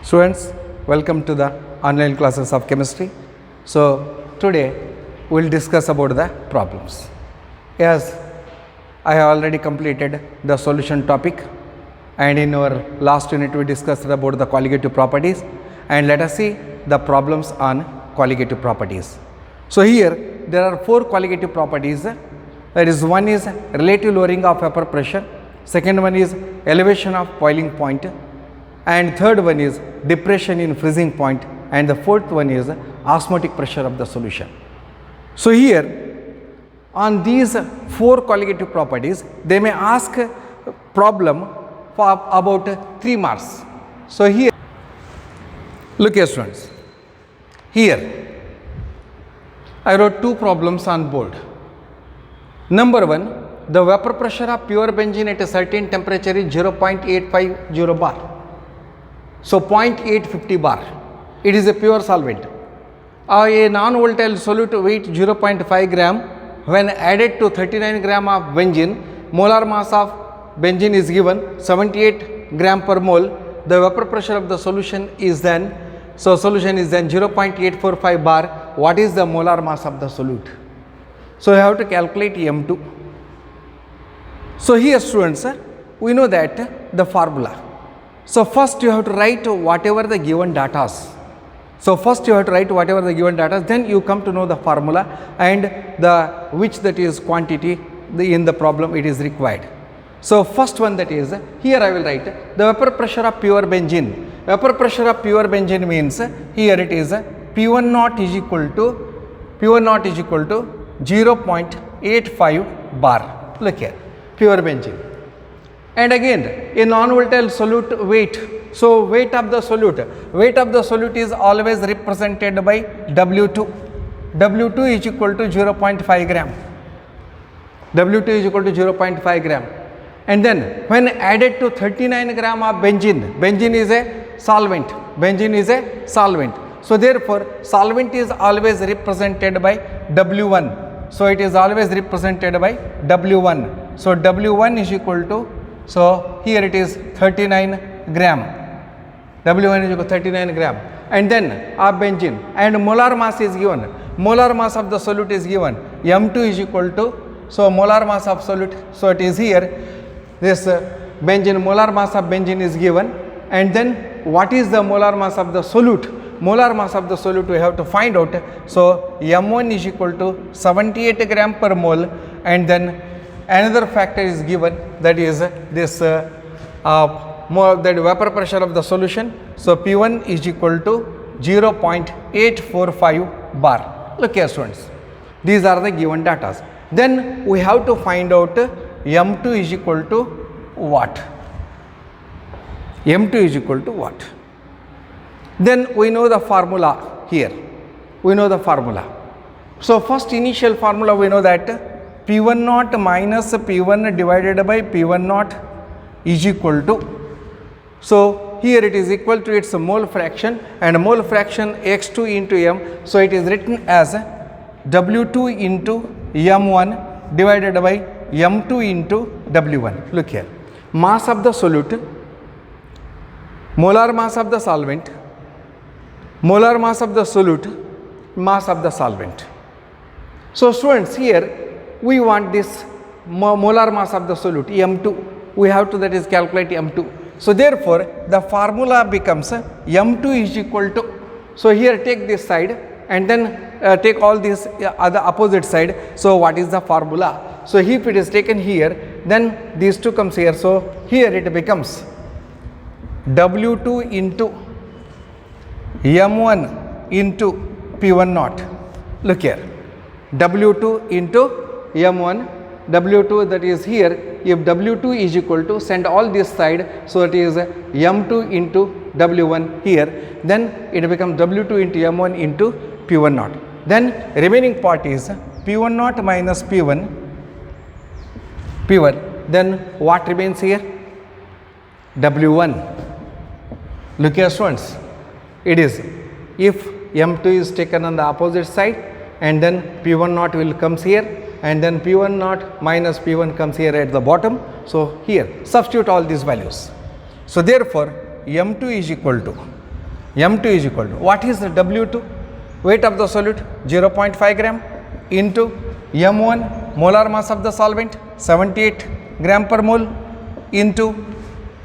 Students, welcome to the online classes of chemistry. So, today we will discuss about the problems. Yes, I have already completed the solution topic, and in our last unit we discussed about the colligative properties, and let us see the problems on colligative properties. So, here there are four colligative properties. That is, one is relative lowering of vapor pressure, second one is elevation of boiling point, and third one is depression in freezing point, and the fourth one is osmotic pressure of the solution. So, here on these four colligative properties, they may ask a problem for about 3 marks. So, here look here students, here I wrote two problems on board. Number one, the vapor pressure of pure benzene at a certain temperature is 0.850 bar. So, 0.850 bar, it is a pure solvent. A non-volatile solute weight 0.5 gram, when added to 39 gram of benzene, molar mass of benzene is given 78 gram per mole. The vapor pressure of the solution is then, so solution is then 0.845 bar. What is the molar mass of the solute? So, you have to calculate M2. So, here students, we know that the formula. So, first you have to write whatever the given data is. So, first you have to write whatever the given data is, then you come to know the formula and the which that is quantity in the problem it is required. So, first one, that is, here I will write the vapor pressure of pure benzene. Vapor pressure of pure benzene means here it is P1 naught is equal to 0.85 bar. Look here, pure benzene. And again, a non-volatile solute weight. So, weight of the solute is always represented by W2. W2 is equal to 0.5 gram. W2 is equal to 0.5 gram. And then when added to 39 gram of benzene is a solvent. So, therefore, solvent is always represented by W1. So, it is always represented by W1. So, W1 is equal to, so here it is 39 gram. W1 is equal to 39 gram. And then of benzene, and molar mass is given. Molar mass of the solute is given. M2 is equal to, so molar mass of solute. So, it is here this benzene, molar mass of benzene is given. And then what is the molar mass of the solute? Molar mass of the solute we have to find out. So, M1 is equal to 78 gram per mole, and then another factor is given, that is this that vapor pressure of the solution. So, P1 is equal to 0.845 bar. Look here students, these are the given data. Then we have to find out M2 is equal to what? M2 is equal to what? Then we know the formula here. We know the formula. So, first initial formula we know that P1 naught minus P1 divided by P1 naught is equal to, so here it is equal to its mole fraction, and mole fraction x2 into m. So, it is written as W2 into M1 divided by M2 into W1. Look here, mass of the solute, molar mass of the solvent, molar mass of the solute, mass of the solvent. So, students, here we want this molar mass of the solute M2. We have to, that is, calculate M2. So, therefore, the formula becomes M2 is equal to, so here take this side and then take all these other opposite side. So, what is the formula? So, if it is taken here, then these two comes here. So, here it becomes W2 into M1 into P1 naught. Look here, W2 into M1, W2, that is here, if W2 is equal to, send all this side, so it is M2 into W1 here, then it becomes W2 into M1 into P1 naught. Then remaining part is P1 naught minus P1, then what remains here? W1. Look here students, it is, if M2 is taken on the opposite side, and then P1 naught will comes here, and then P1 naught minus P1 comes here at the bottom. So, here substitute all these values. So, therefore, M2 is equal to, M2 is equal to, what is the W2? Weight of the solute 0.5 gram into M1 molar mass of the solvent 78 gram per mole into,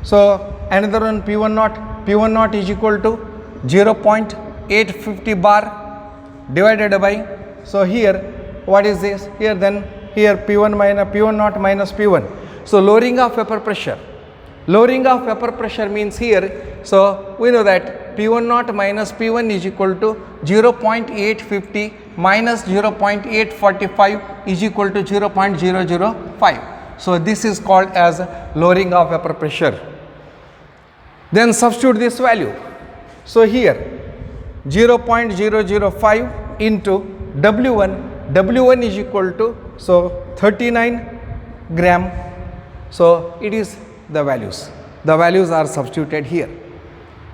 so another one P1 naught, P1 naught is equal to 0.850 bar divided by, so here what is this? Here then here P1 minus P1 naught minus P1. So lowering of vapor pressure. Lowering of vapor pressure means here, so we know that P1 naught minus P1 is equal to 0.850 minus 0.845 is equal to 0.005. So this is called as lowering of vapor pressure. Then substitute this value. So here 0.005 into W1, W1 is equal to, so 39 gram. So it is the values. The values are substituted here.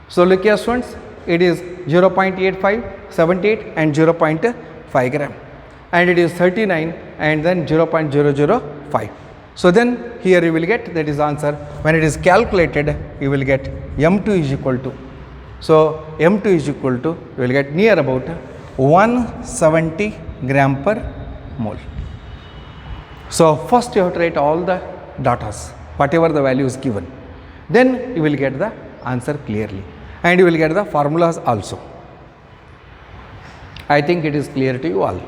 So look here students, it is 0.85, 78 and 0.5 gram, and it is 39 and then 0.005. So then here you will get, that is answer. When it is calculated, you will get M2 is equal to, so M2 is equal to, you will get near about 170 gram per mole. So first you have to write all the datas, whatever the value is given. Then you will get the answer clearly, and you will get the formulas also. I think it is clear to you all.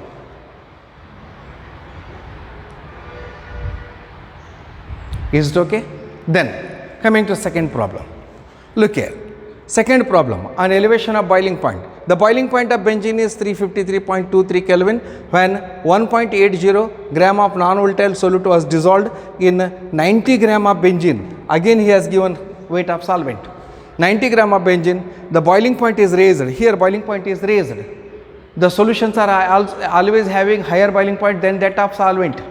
Is it okay? Then coming to second problem. Look here. Second problem, on elevation of boiling point. The boiling point of benzene is 353.23 Kelvin when 1.80 gram of non-volatile solute was dissolved in 90 gram of benzene. Again he has given weight of solvent. 90 gram of benzene, the boiling point is raised. Here boiling point is raised. The solutions are always having higher boiling point than that of solvent.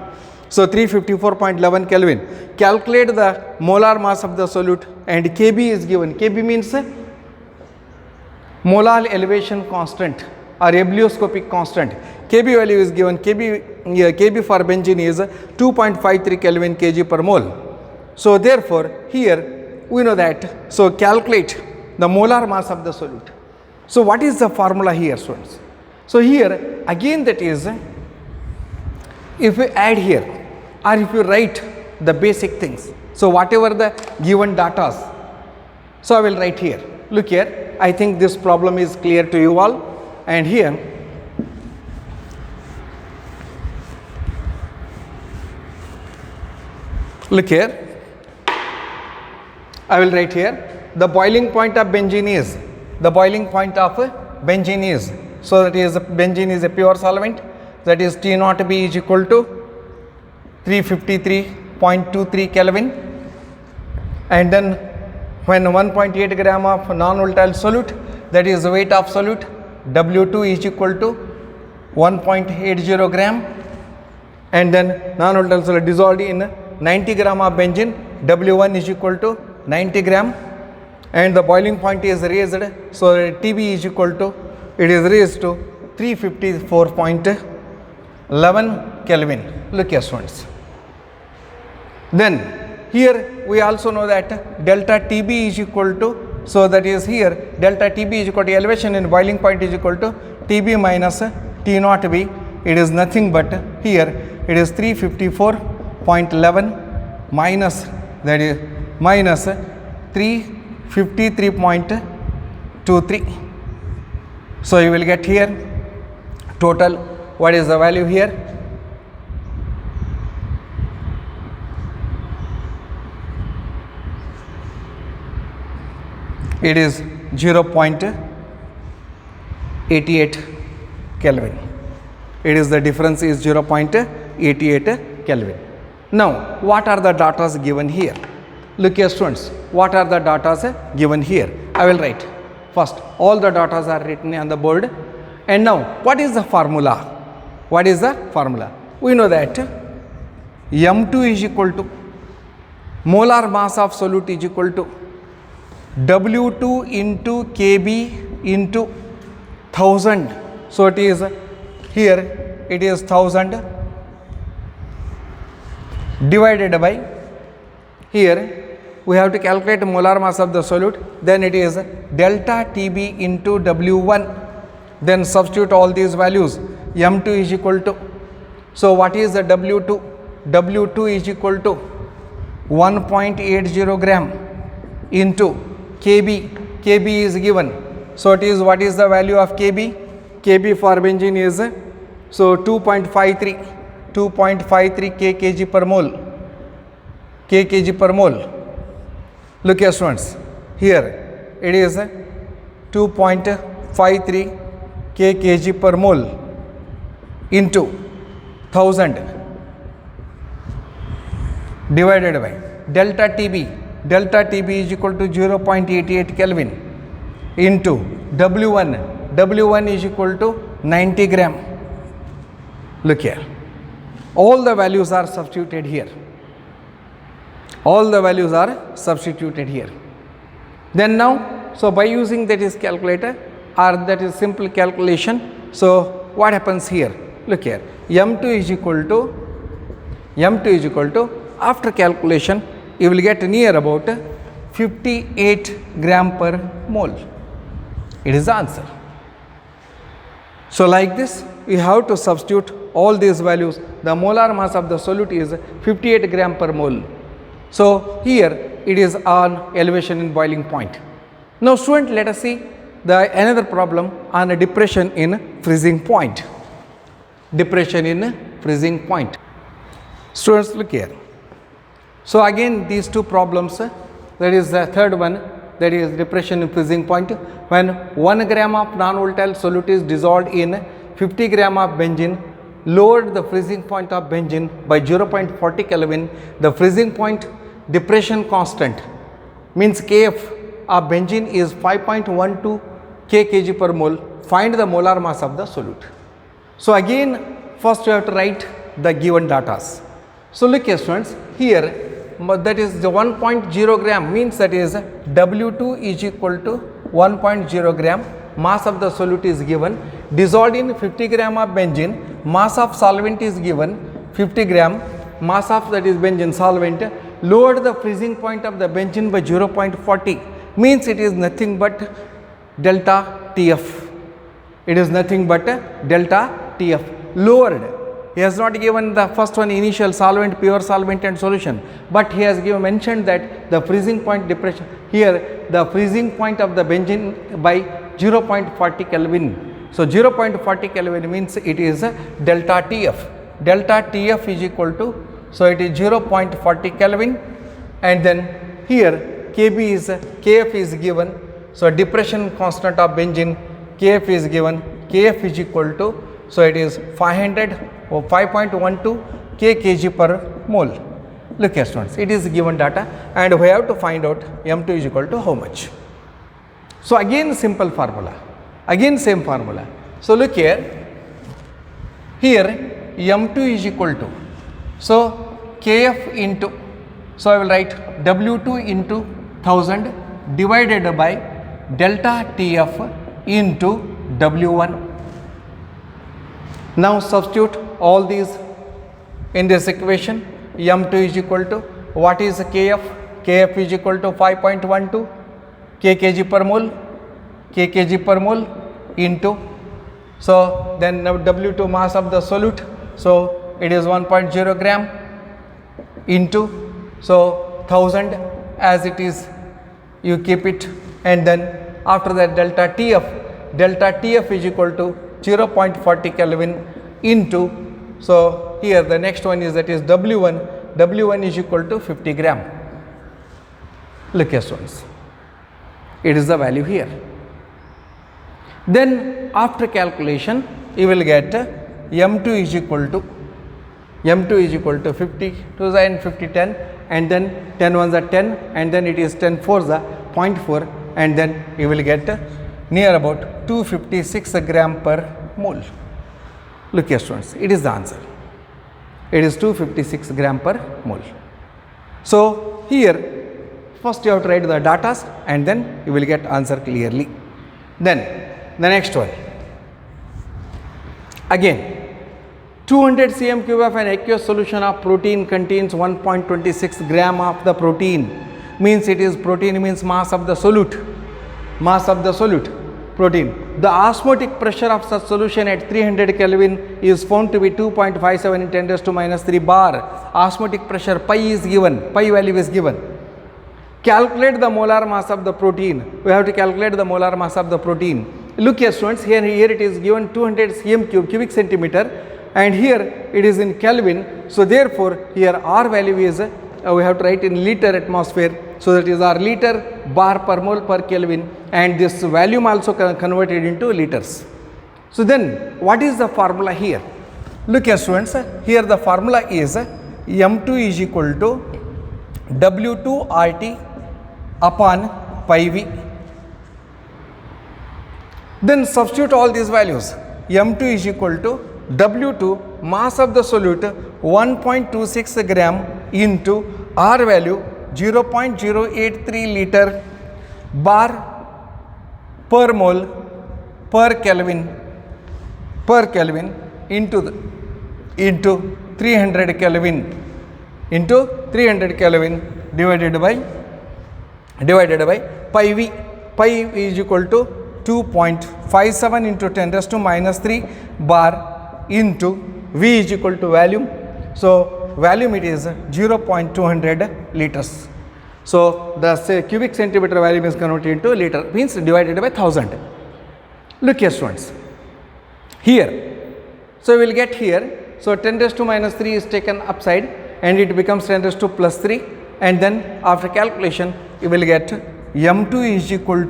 So 354.11 Kelvin. Calculate the molar mass of the solute, and Kb is given. Kb means molar elevation constant or ebullioscopic constant. Kb value is given. Kb for benzene is 2.53 Kelvin kg per mole. So therefore here we know that. So calculate the molar mass of the solute. So what is the formula here, students? So here again, that is, if we add here or if you write the basic things, so whatever the given datas, so I will write here. Look here, I think this problem is clear to you all, and here look here, I will write here the boiling point of benzene is, the boiling point of benzene is, so that is benzene is a pure solvent, that is T naught B is equal to 353.23 Kelvin, and then when 1.8 gram of non-volatile solute, that is the weight of solute, W2 is equal to 1.80 gram, and then non-volatile solute dissolved in 90 gram of benzene, W1 is equal to 90 gram, and the boiling point is raised, so TB is equal to, it is raised to 354.11 Kelvin. Look here students. Then here we also know that delta TB is equal to, so that is here delta TB is equal to elevation in boiling point is equal to TB minus T naught B. It is nothing but here it is 354.11 minus, that is minus 353.23. So you will get here total, what is the value here? It is 0.88 Kelvin. It is the difference is 0.88 Kelvin. Now what are the datas given here? Look here students, what are the datas given here? I will write. First, all the datas are written on the board, and now what is the formula? What is the formula? We know that M2 is equal to molar mass of solute is equal to W2 into Kb into 1000. So it is here, it is 1000 divided by here we have to calculate molar mass of the solute, then it is delta TB into W1. Then substitute all these values. M2 is equal to, so what is the W2? W2 is equal to 1.80 gram into Kb. Kb is given. So it is, what is the value of Kb? Kb for benzene is, so 2.53 kg per mole. kg per mole. Look here students, here it is 2.53 kg per mole into 1000 divided by delta TB. Delta TB is equal to 0.88 Kelvin into W1. W1 is equal to 90 gram. Look here, all the values are substituted here. All the values are substituted here. Then now, so by using that is calculator or that is simple calculation, so what happens here? Look here, M2 is equal to, after calculation you will get near about 58 gram per mole. It is the answer. So like this, we have to substitute all these values. The molar mass of the solute is 58 gram per mole. So here it is on elevation in boiling point. Now student, let us see the another problem on a depression in freezing point. Depression in freezing point. Students, look here. So again these two problems, that is the third one, that is depression in freezing point. When 1 gram of non-volatile solute is dissolved in 50 gram of benzene, lowered the freezing point of benzene by 0.40 Kelvin, the freezing point depression constant means Kf of benzene is 5.12 kg per mole. Find the molar mass of the solute. So again, first you have to write the given datas. So look here students, here that is the 1.0 gram means that is W2 is equal to 1.0 gram. Mass of the solute is given, dissolved in 50 gram of benzene. Mass of solvent is given 50 gram. Mass of that is benzene solvent. Lowered the freezing point of the benzene by 0.40 means it is nothing but delta TF. It is nothing but delta TF. Lowered. He has not given the first one initial solvent, pure solvent and solution, but he has mentioned that the freezing point depression, here the freezing point of the benzene by 0.40 Kelvin. So 0.40 Kelvin means it is delta TF. Delta TF is equal to, so it is 0.40 Kelvin, and then here Kf is given. So depression constant of benzene Kf is given. Kf is equal to, so it is 5.12 kg per mole. Look here students, it is given data and we have to find out M2 is equal to how much. So again simple formula, again same formula. So look here, M2 is equal to, so Kf into, so I will write W2 into 1000 divided by delta TF into W1. Now substitute all these in this equation. M2 is equal to, what is Kf? Kf is equal to 5.12 kg per mole, kg per mole into, so then W2 mass of the solute, so it is 1.0 gram into, so 1000 as it is, you keep it, and then after that delta TF is equal to 0.40 Kelvin into, so here the next one is that is W1 is equal to 50 gram. Look here students, it is the value here. Then after calculation you will get M2 is equal to 50 2 and 50 10, and then 10 ones are 10, and then it is 10 fours are 0.4, and then you will get near about 256 gram per mole. Look here students, it is the answer. It is 256 gram per mole. So here first you have to write the datas and then you will get answer clearly. Then the next one, again 200 cm cube of an aqueous solution of protein contains 1.26 gram of the protein. means it is protein means mass of the solute, protein. The osmotic pressure of such solution at 300 Kelvin is found to be 2.57 in 10 raised to minus 3 bar. Osmotic pressure pi is given, pi value is given. Calculate the molar mass of the protein. We have to calculate the molar mass of the protein. Look here students, here it is given 200 cm cube, cubic centimeter, and here it is in Kelvin. So therefore here R value is we have to write in liter atmosphere. So that is our liter bar per mole per Kelvin, and this volume also converted into liters. So then what is the formula here? Look here students, here the formula is M2 is equal to W2 RT upon pi V. Then substitute all these values. M2 is equal to W2 mass of the solute 1.26 gram into R value 0.083 liter bar per mole per Kelvin into 300 Kelvin divided by pi V. Pi is equal to 2.57 into 10 raised to minus 3 bar into V is equal to volume. So volume it is 0.200 liters. So the cubic centimeter volume is converted into liter, means divided by 1000. Look here students, here, so we will get here, so 10 raised to minus 3 is taken upside and it becomes 10 raised to plus 3, and then after calculation you will get M2 is equal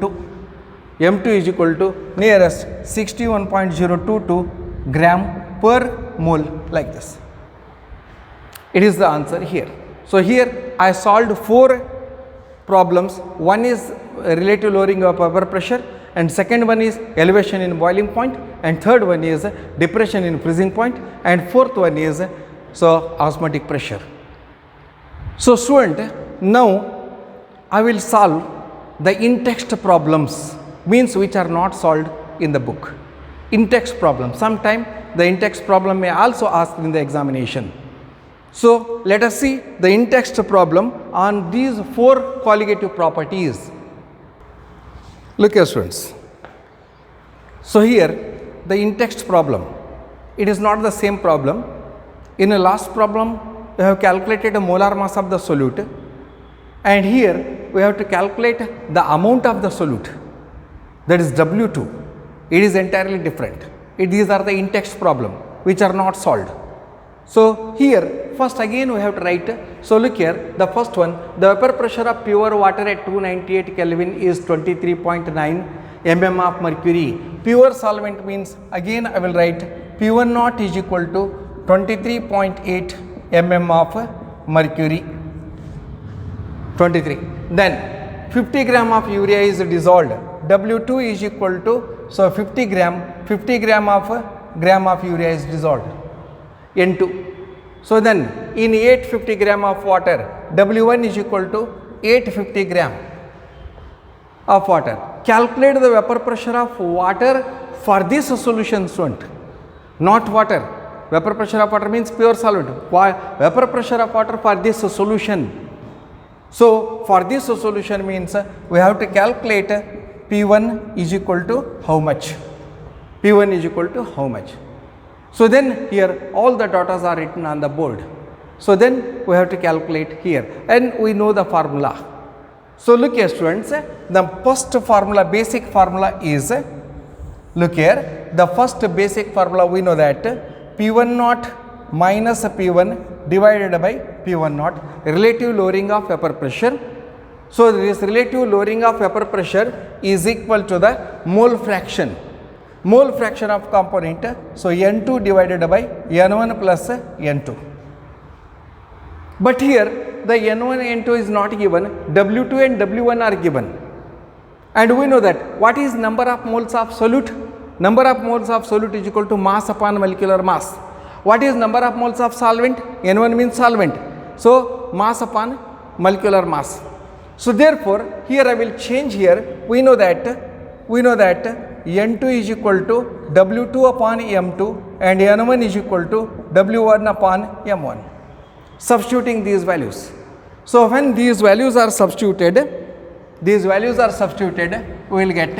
to nearest 61.022 gram per mole, like this. It is the answer here. So here I solved 4 problems. One is relative lowering of vapor pressure, and second one is elevation in boiling point, and third one is depression in freezing point, and fourth one is osmotic pressure. So student, now I will solve the in-text problems, means which are not solved in the book. In-text problem, sometime the in-text problem may also ask in the examination. So let us see the in-text problem on these 4 colligative properties. Look here students. So here the in-text problem, it is not the same problem. In the last problem we have calculated the molar mass of the solute, and here we have to calculate the amount of the solute, that is W2. It is entirely different. These are the in-text problem which are not solved. So here first again we have to write. So look here, the first one, the vapor pressure of pure water at 298 Kelvin is 23.9 mm of mercury. Pure solvent means, again I will write P1 is equal to 23.8 mm of mercury, 23. Then 50 gram of urea is dissolved. W2 is equal to, so 50 gram of urea is dissolved, N2. So then in 850 gram of water, W1 is equal to 850 gram of water. Calculate the vapor pressure of water for this solution student, not water. Vapor pressure of water means pure solvent. Vapor pressure of water for this solution. So for this solution means we have to calculate P1 is equal to how much? P1 is equal to how much? So then here all the datas are written on the board. So then we have to calculate here, and we know the formula. So look here students, the first formula, basic formula is, look here, the first basic formula we know that P1 naught minus P1 divided by P1 naught, relative lowering of vapor pressure. So this relative lowering of vapor pressure is equal to the mole fraction of component. So N2 divided by N1 plus N2. But here the N1 N2 is not given, W2 and W1 are given, and we know that what is number of moles of solute? Number of moles of solute is equal to mass upon molecular mass. What is number of moles of solvent? N1 means solvent, so mass upon molecular mass. So therefore here I will change here. We know that N2 is equal to W2 upon M2 and N1 is equal to W1 upon M1. Substituting these values. So when these values are substituted, we will get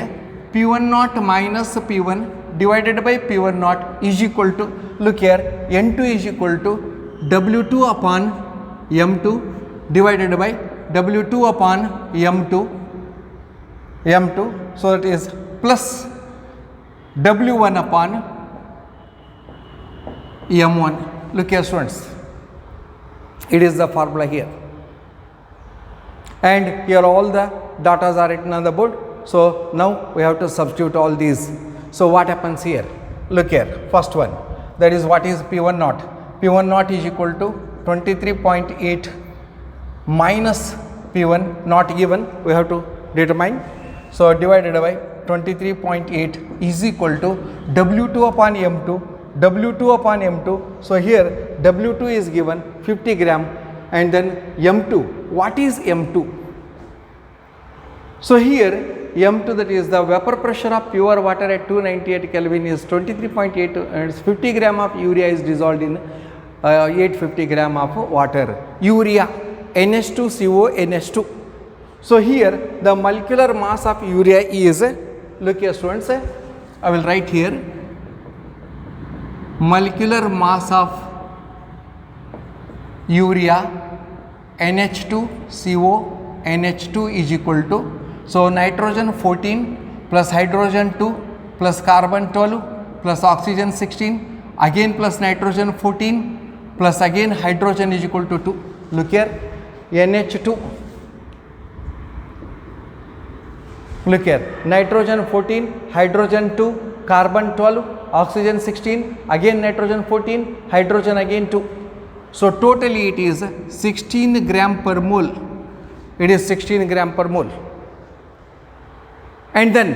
P1 naught minus P1 divided by P1 naught is equal to, look here, N2 is equal to W2 upon M2 divided by W2 upon M2. So it is plus W1 upon M1. Look here students, it is the formula here, and here all the datas are written on the board. So now we have to substitute all these. So what happens here? Look here, first one, that is what is P1 naught. P1 naught is equal to 23.8 minus P1 not given, we have to determine. So divided by 23.8 is equal to W2 upon M2. So here W2 is given 50 gram, and then M2. What is M2? So here M2, that is the vapor pressure of pure water at 298 Kelvin, is 23.8, and 50 gram of urea is dissolved in 850 gram of water. Urea, NH2CO, NH2. So here the molecular mass of urea is, look here students, I will write here, molecular mass of urea NH2CO NH2 is equal to, so nitrogen 14 plus hydrogen 2 plus carbon 12 plus oxygen 16, again plus nitrogen 14 plus again hydrogen is equal to 2. Look here, NH2. Look here, nitrogen 14, hydrogen 2, carbon 12, oxygen 16, again nitrogen 14, hydrogen again 2. So totally it is 16 gram per mole. It is 16 gram per mole. And then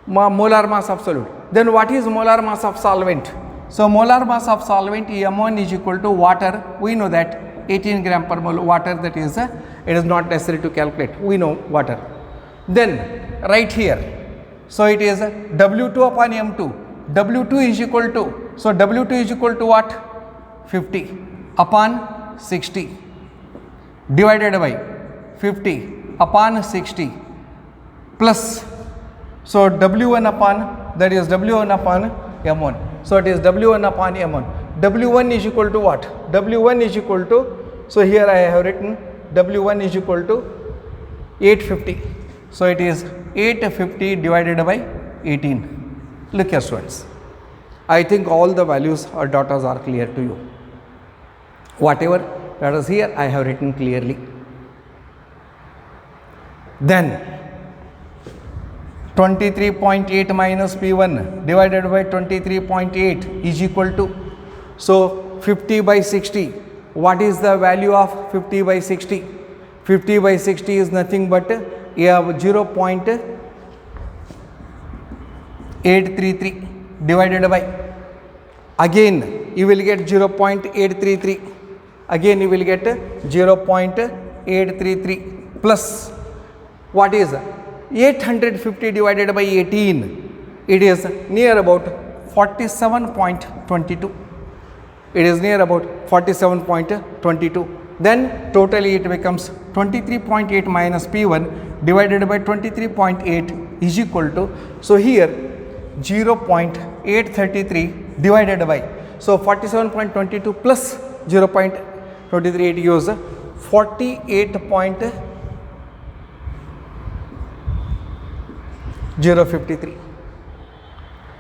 molar mass of solute. Then what is molar mass of solvent? So molar mass of solvent M1 is equal to water. We know that 18 gram per mole water, that is it is not necessary to calculate. We know water. Then right here, so it is W2 upon M2. W2 is equal to, so W2 is equal to what? 50 upon 60 divided by 50 upon 60 plus, so W1 upon, that is W1 upon M1. So it is W1 upon M1. W1 is equal to what? W1 is equal to, so here I have written W1 is equal to 850. So it is 850 divided by 18. Look here students, I think all the values or datas are clear to you. Whatever that is here I have written clearly. Then 23.8 minus P1 divided by 23.8 is equal to, so 50 by 60. What is the value of 50 by 60? 50 by 60 is nothing but 0.833 divided by, again you will get 0.833, again you will get 0.833 plus, what is 850 divided by 18, it is near about 47.22. It is near about 47.22. Then totally it becomes 23.8 minus P1 divided by 23.8 is equal to, so here 0.833 divided by, so 47.22 plus 0.23, it gives 48.053,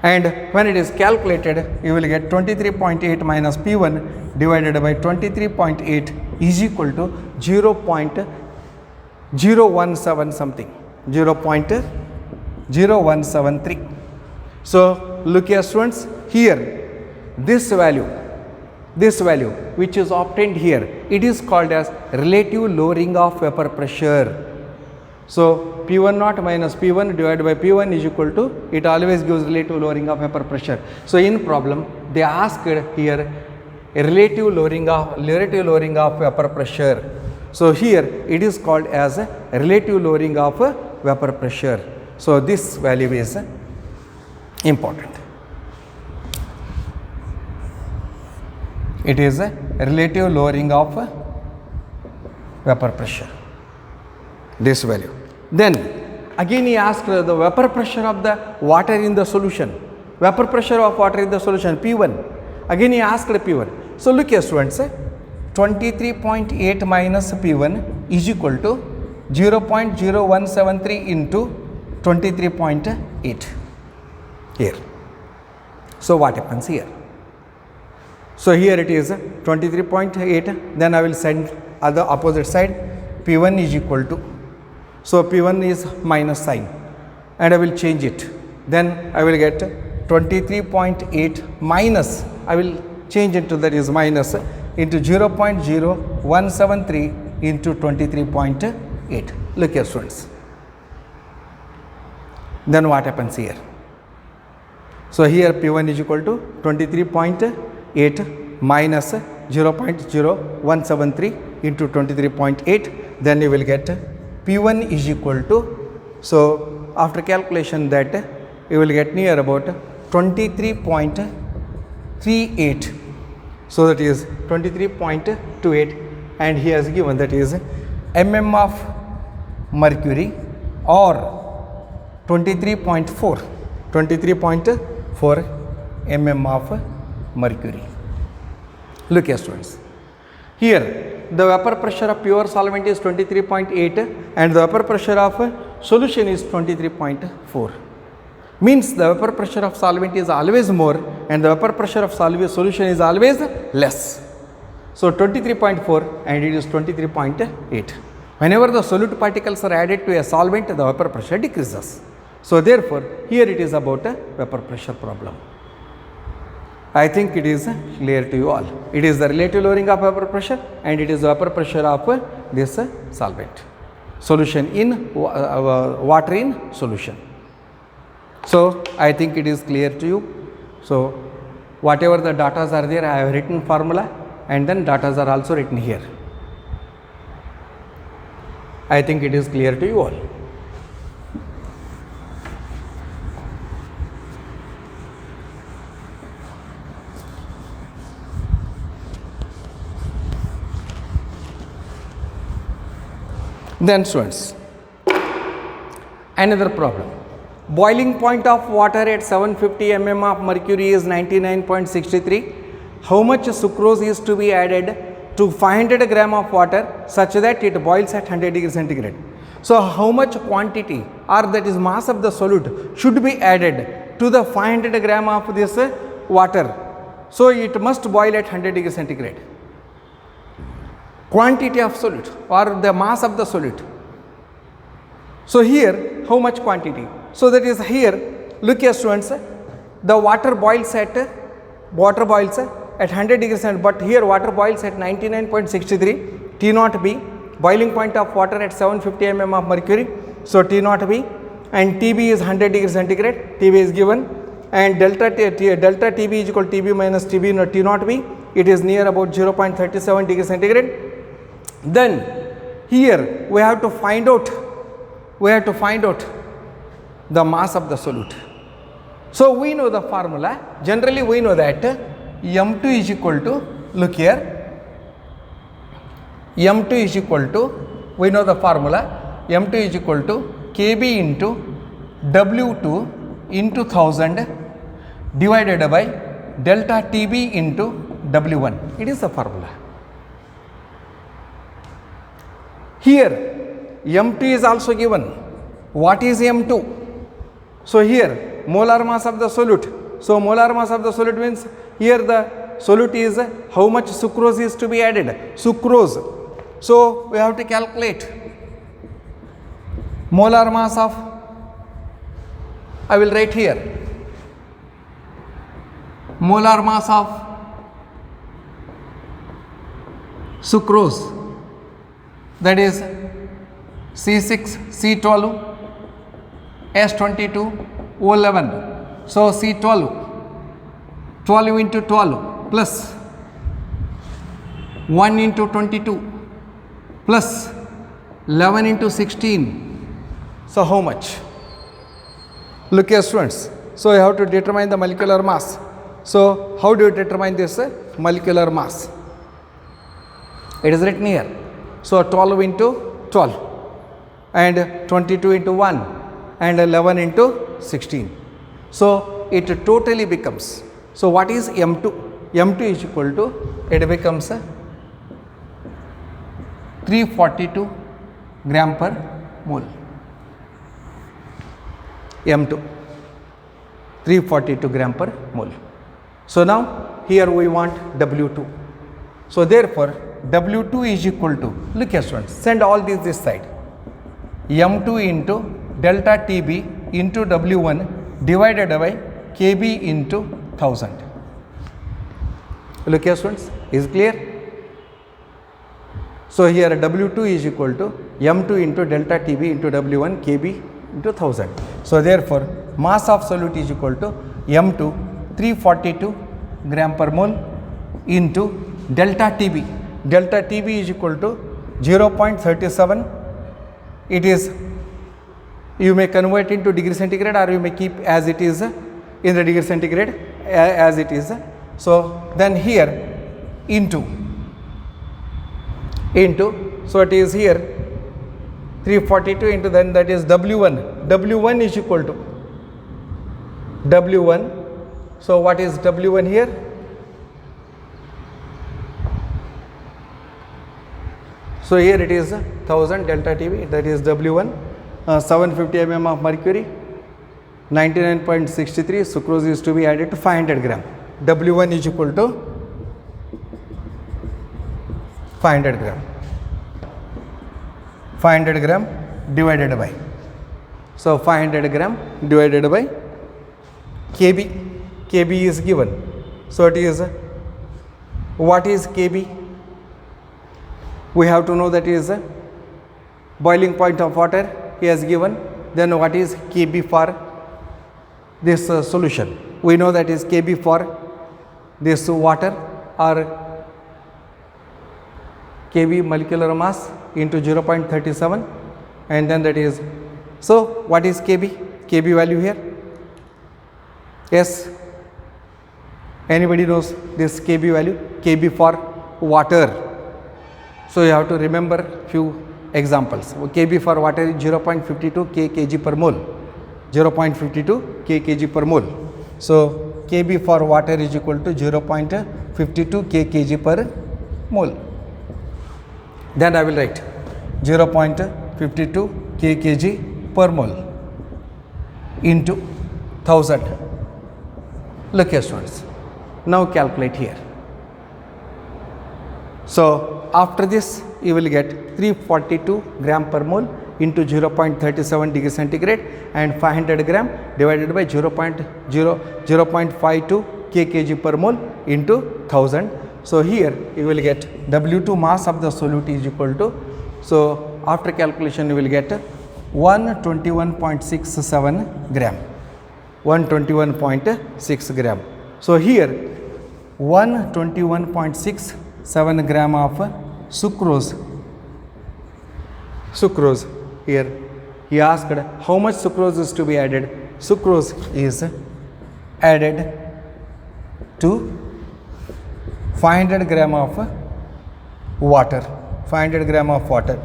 and when it is calculated you will get 23.8 minus P1 divided by 23.8 is equal to 0.017 something, 0.0173. So look here students, here this value which is obtained here, it is called as relative lowering of vapor pressure. So P1 naught minus P1 divided by P1 is equal to, it always gives relative lowering of vapor pressure. So in problem they asked here a relative lowering of vapor pressure. So here it is called as a relative lowering of vapor pressure. So this value is important. It is a relative lowering of vapor pressure, this value. Then again he asked the vapor pressure of the water in the solution, vapor pressure of water in the solution P1. Again he asked P1. So look here students, 23.8 minus P1 is equal to 0.0173 into 23.8 here. So what happens here? So here it is 23.8, then I will send other opposite side, P1 is equal to, so P1 is minus sign and I will change it, then I will get 23.8 minus, I will change it to that is minus into 0.0173 into 23.8. Look here students. Then what happens here? So here P1 is equal to 23.8 minus 0.0173 into 23.8, then you will get P1 is equal to, so after calculation that you will get near about 23.38. So that is 23.28, and he has given that is mm of mercury or 23.4 mm of mercury. Look here students, here the vapor pressure of pure solvent is 23.8 and the vapor pressure of solution is 23.4. Means the vapor pressure of solvent is always more and the vapor pressure of solution is always less. So 23.4 and it is 23.8. Whenever the solute particles are added to a solvent, the vapor pressure decreases. So therefore here it is about a vapor pressure problem. I think it is clear to you all. It is the relative lowering of vapor pressure and it is the vapor pressure of this solvent. Solution in water in solution. So I think it is clear to you. So whatever the datas are there, I have written formula and then datas are also written here. I think it is clear to you all. Then students, another problem. Boiling point of water at 750 mm of mercury is 99.63. How much sucrose is to be added to 500 gram of water such that it boils at 100 degrees centigrade? So how much quantity or that is mass of the solute should be added to the 500 gram of this water? So it must boil at 100 degrees centigrade. Quantity of solute or the mass of the solute. So here how much quantity? So that is here, look here students, the water boils at 100 degrees centigrade, but here water boils at 99.63 T naught B, boiling point of water at 750 mm of mercury. So T naught B and TB is 100 degrees centigrade, TB is given, and delta TB is equal to TB minus TB T naught B, it is near about 0.37 degrees centigrade. Then here we have to find out the mass of the solute. So we know the formula, generally we know that M2 is equal to, look here, M2 is equal to, we know the formula, M2 is equal to Kb into W2 into 1000 divided by delta TB into W1, it is the formula. Here M2 is also given. What is M2? So here molar mass of the solute. So molar mass of the solute means here the solute is how much sucrose is to be added. Sucrose. So we have to calculate molar mass of, I will write here, molar mass of sucrose, that is C6, C12, S22, O11. So C12, 12 into 12 plus 1 into 22 plus 11 into 16. So how much? Look here students. So you have to determine the molecular mass. So how do you determine this molecular mass? It is written here. So 12 into 12 and 22 into 1 and 11 into 16. So it totally becomes, so what is M2? M2 is equal to, it becomes 342 gram per mole. M2 342 gram per mole. So now here we want W2. So therefore W2 is equal to, look here students, send all these this side, M2 into delta TB into W1 divided by KB into 1000. Look here students, is clear? So here W2 is equal to M2 into delta TB into W1 KB into 1000. So therefore mass of solute is equal to M2 342 gram per mole into delta TB. Delta TB is equal to 0.37. It is, you may convert into degree centigrade or you may keep as it is in the degree centigrade as it is. So then here into, so it is here 342 into, then that is W1. W1 is equal to W1. So what is W1 here? So here it is 1000 delta TB, that is W1, 750 mm of mercury, 99.63 sucrose is to be added to 500 gram. W1 is equal to 500 gram. 500 gram divided by, so 500 gram divided by KB. KB is given. So it is, what is KB? We have to know that is boiling point of water he has given. Then what is KB for this solution? We know that is KB for this water or KB molecular mass into 0.37 and then that is, so what is KB? KB value here? Yes, anybody knows this KB value? KB for water. So you have to remember few examples. KB for water is 0.52 kg per mole. 0.52 kg per mole. So KB for water is equal to 0.52 kg per mole. Then I will write 0.52 kg per mole into 1000. Look here students. Now calculate here. So after this you will get 342 gram per mole into 0.37 degree centigrade and 500 gram divided by 0.52 kg per mole into 1000. So here you will get W2 mass of the solute is equal to, so after calculation you will get 121.67 gram. 121.6 gram. So here 121.67 gram of sucrose. Sucrose here he asked how much sucrose is to be added. Sucrose is added to 500 gram of water. 500 gram of water.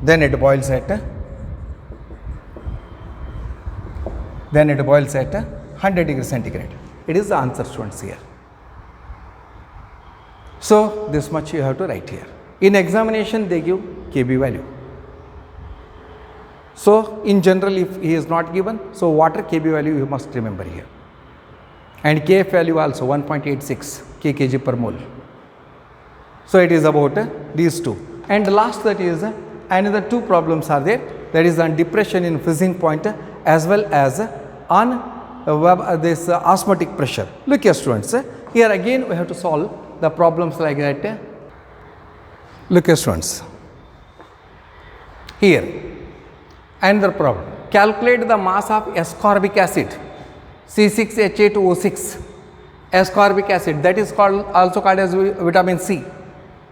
Then it boils at 100 degree centigrade. It is the answer students here. So this much you have to write here. In examination they give KB value. So in general if he is not given, so water KB value you must remember here. And KF value also 1.86 kg per mole. So it is about these two. And last that is another two problems are there, that is on depression in freezing point as well as on this osmotic pressure. Look here students, here again we have to solve the problems like that. Look here students, here another problem, calculate the mass of ascorbic acid C6H8O6 ascorbic acid, that is called also called as vitamin C,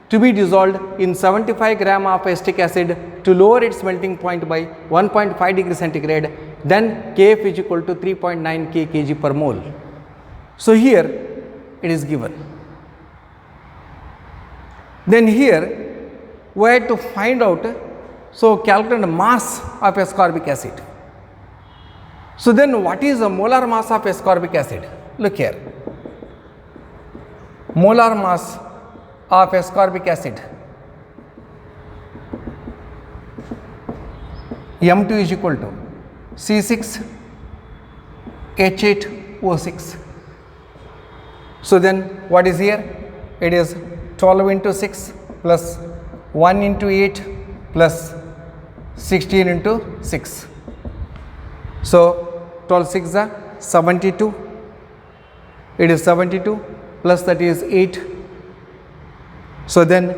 to be dissolved in 75 gram of acetic acid to lower its melting point by 1.5 degree centigrade, then Kf is equal to 3.9 kg per mole. So here it is given Then here we have to find out, so calculate the mass of ascorbic acid. So then what is the molar mass of ascorbic acid? Look here. Molar mass of ascorbic acid, M2 is equal to C6H8O6. So then what is here? It is 12 into 6 plus 1 into 8 plus 16 into 6. So 12 6 are 72. It is 72 plus that is 8. So then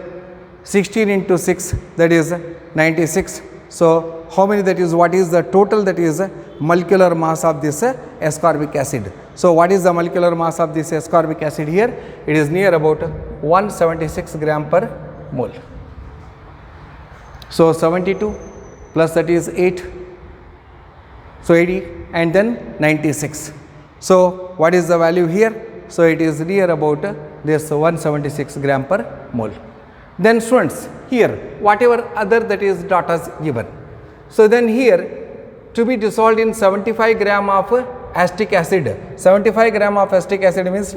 16 into 6, that is 96. So how many, that is what is the total, that is molecular mass of this ascorbic acid. So what is the molecular mass of this ascorbic acid here? It is near about 176 gram per mole. So 72 plus that is 8, so 80, and then 96. So what is the value here? So it is near about this 176 gram per mole. Then students, here whatever other that is data is given. So then here, to be dissolved in 75 gram of acetic acid, 75 gram of acetic acid means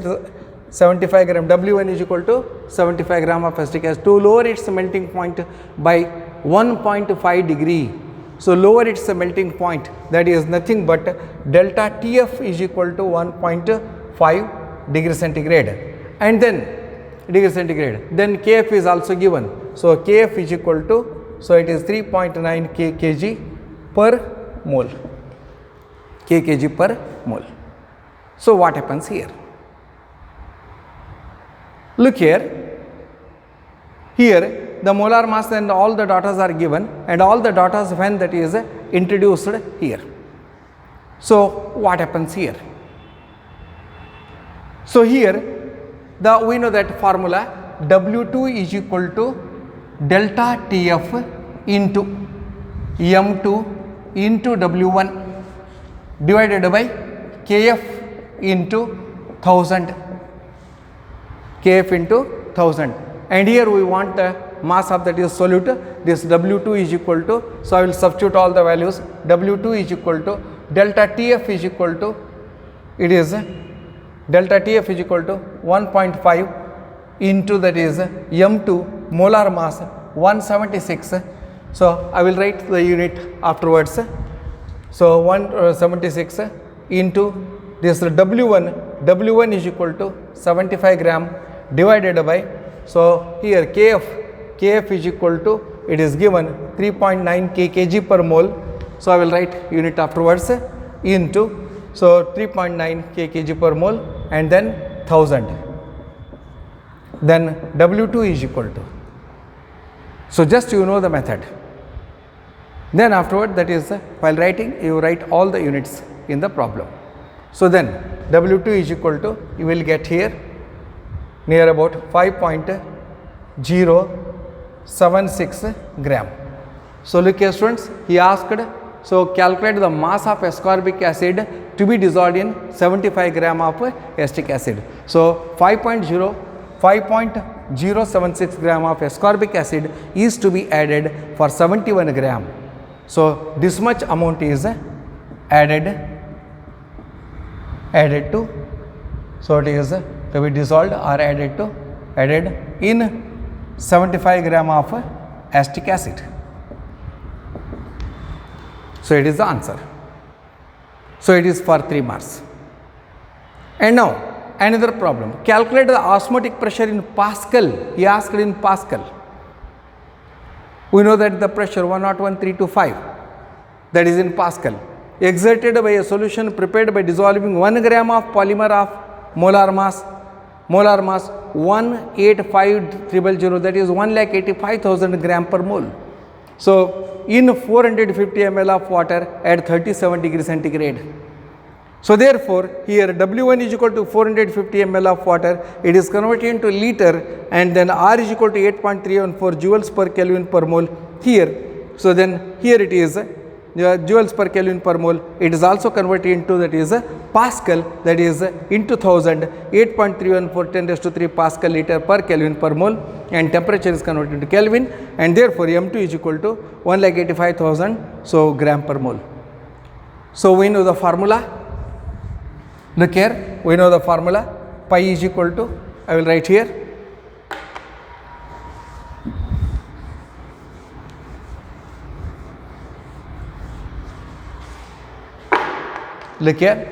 75 gram, W1 is equal to 75 gram of acetic acid, to lower its melting point by 1.5 degree. So lower its melting point, that is nothing but delta TF is equal to 1.5 degree centigrade, and then degree centigrade, then Kf is also given. So Kf is equal to, so it is 3.9 kg per mole, kg per mole. So what happens here? Look here, the molar mass and all the data are given, and all the data when that is introduced here. So what happens here? So here we know that formula, W2 is equal to delta TF into M2 into W1 divided by Kf into 1000, Kf into 1000, and here we want the mass of that is solute. This W2 is equal to, so I will substitute all the values. W2 is equal to delta TF is equal to, it is delta TF is equal to 1.5 into that is M2 molar mass 176. So I will write the unit afterwards. So 176 into this W1 is equal to 75 gram divided by, so here Kf is equal to, it is given 3.9 kg per mole. So I will write unit afterwards into, so 3.9 kg per mole and then 1000. Then W2 is equal to, so just you know the method. Then afterward, that is while writing, you write all the units in the problem. So then W2 is equal to, you will get here near about 5.076 gram. So look here students, he asked, so calculate the mass of ascorbic acid to be dissolved in 75 gram of acetic acid. So 5.076 gram of ascorbic acid is to be added for 71 gram. So this much amount is added to, so it is to be dissolved or added in 75 gram of acetic acid. So it is the answer. So it is for 3 marks. And now another problem, calculate the osmotic pressure in Pascal. He asked in Pascal. We know that the pressure 101.325, that is in Pascal, exerted by a solution prepared by dissolving 1 gram of polymer of molar mass 185,000, that is 1,85,000 gram per mole. So in 450 ml of water at 37 degree centigrade. So therefore here W1 is equal to 450 ml of water, it is converted into liter, and then R is equal to 8.314 joules per Kelvin per mole here. So then here it is joules per Kelvin per mole. It is also converted into, that is Pascal, that is into 1000, 8.314 10 raised to 3 Pascal liter per Kelvin per mole, and temperature is converted into Kelvin, and therefore M2 is equal to 1,85,000 so gram per mole. So we know the formula. Look here, we know the formula. Pi is equal to, I will write here, look here,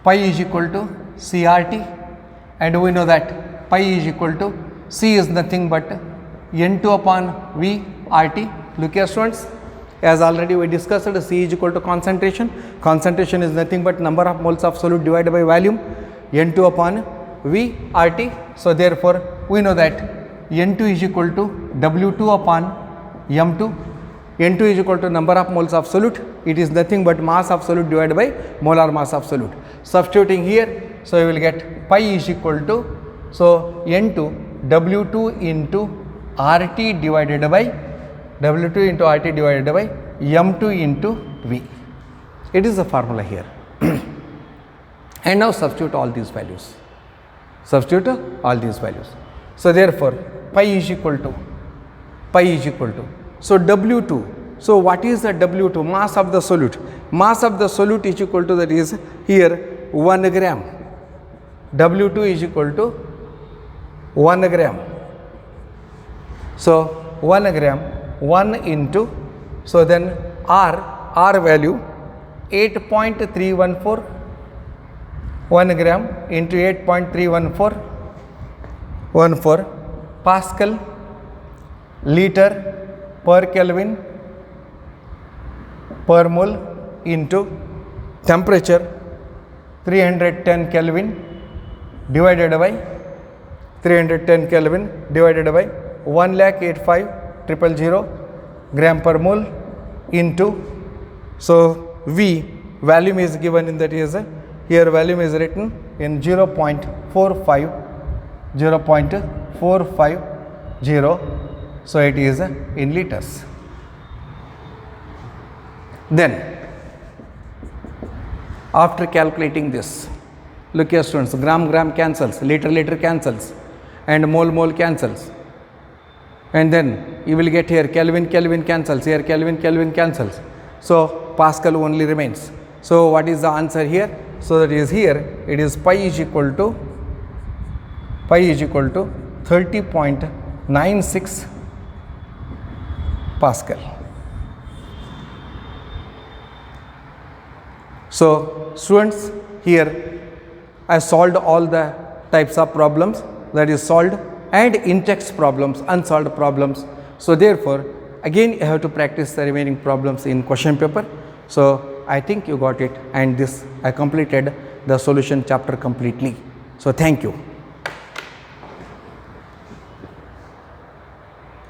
pi is equal to CRT, and we know that pi is equal to, C is nothing but N2 upon V RT. Look here students, as already we discussed, C is equal to concentration. Concentration is nothing but number of moles of solute divided by volume, N2 upon V RT. So therefore we know that N2 is equal to W2 upon M2. N2 is equal to number of moles of solute. It is nothing but mass of solute divided by molar mass of solute. Substituting here, so you will get pi is equal to, so N2 W2 into RT divided by W2 into RT divided by M2 into V. It is the formula here. And now substitute all these values. Substitute all these values. So therefore pi is equal to, so W2. So what is the W2? Mass of the solute. Mass of the solute is equal to, that is here 1 gram. W2 is equal to 1 gram. So 1 gram, 1 into, so then R value 8.314, 1 gram into 8.314 Pascal liter per Kelvin per mole into temperature 310 Kelvin divided by 1,85,000 gram per mole into, so V volume is given in, that is here volume is written in 0.450, so it is in liters. Then after calculating this, look here students, gram cancels, liter cancels, and mole cancels, and then you will get here Kelvin cancels, here Kelvin cancels, so Pascal only remains. So what is the answer here? So that is here, it is pi is equal to 30.96 Pascal. So students, here I solved all the types of problems, that is solved and in-text problems, unsolved problems. So therefore again you have to practice the remaining problems in question paper. So I think you got it, and this I completed the solution chapter completely. So thank you.